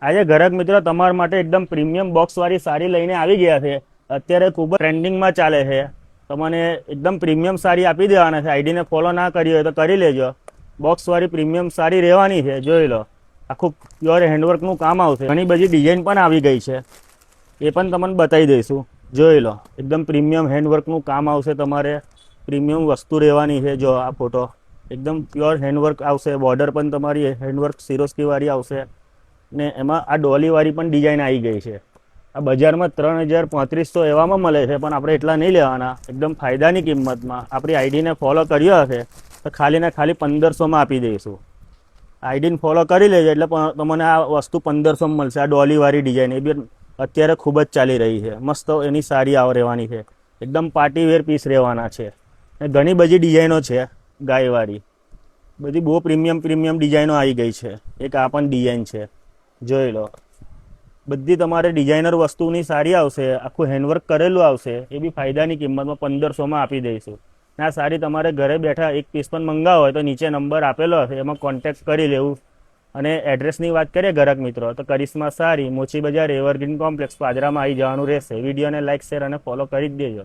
આજે ગ્રાહક મિત્રો તમારા માટે એકદમ પ્રીમિયમ બોક્સ વાળી સાડી લઈને આવી ગયા છે। અત્યારે ખૂબ ટ્રેન્ડિંગમાં ચાલે છે। તમને એકદમ પ્રીમિયમ સાડી આપી દેવાના છે। આઈડીને ફોલો ના કરી હોય તો કરી લેજો। બોક્સ વાળી પ્રીમિયમ સાડી રહેવાની છે, જોઈ લો। આખું પ્યોર હેન્ડવર્કનું કામ આવશે। ઘણી બધી ડિઝાઇન પણ આવી ગઈ છે, એ પણ તમને બતાવી દઈશું। જોઈ લો, એકદમ પ્રીમિયમ હેન્ડવર્કનું કામ આવશે। તમારે પ્રીમિયમ વસ્તુ રહેવાની છે। જો આ ફોટો એકદમ પ્યોર હેન્ડવર્ક આવશે। બોર્ડર પણ તમારી હેન્ડવર્ક સિરોસ્કી વાળી આવશે ને એમાં આ ડોલી વાળી પણ ડિઝાઇન આવી ગઈ છે। આ બજારમાં 3000-3500 એવામાં મળે છે, પણ આપણે એટલા નહીં લેવાના। એકદમ ફાયદાની કિંમતમાં આપણી આઈડીને ફોલો કર્યો હશે તો ખાલી ને ખાલી 1500માં આપી દઈશું। આઈડીને ફોલો કરી લેજો એટલે તમને આ વસ્તુ 1500માં મળશે। આ ડોલી વાળી ડિઝાઇન એ બી અત્યારે ખૂબ જ ચાલી રહી છે। મસ્ત એની સાડી રહેવાની છે, એકદમ પાર્ટી વેર પીસ રહેવાના છે। ઘણી બધી ડિઝાઇનો છે ગાયવાળી, બધી બહુ પ્રીમિયમ ડિઝાઇનો આવી ગઈ છે। એક આ પણ ડિઝાઇન છે, જોઈ લો। બધી તમારે ડિઝાઇનર વસ્તુની સાડી આવશે, આખું હેન્ડવર્ક કરેલું આવશે। એ બી ફાયદાની કિંમતમાં 1500માં આપી દઈશું। આ સાડી તમારે ઘરે બેઠા એક પીસ પણ મંગાવો હોય તો નીચે નંબર આપેલો હશે, એમાં કોન્ટેક્ટ કરી લેવું। અને એડ્રેસની વાત કરીએ ગ્રાહક મિત્રો તો કરિશ્મા સાડી, મોચી બજાર, એવરગ્રીન કોમ્પ્લેક્સ, પાદરામાં આવી જવાનું રહેશે। વિડીયોને લાઇક, શેર અને ફોલો કરી જ દેજો।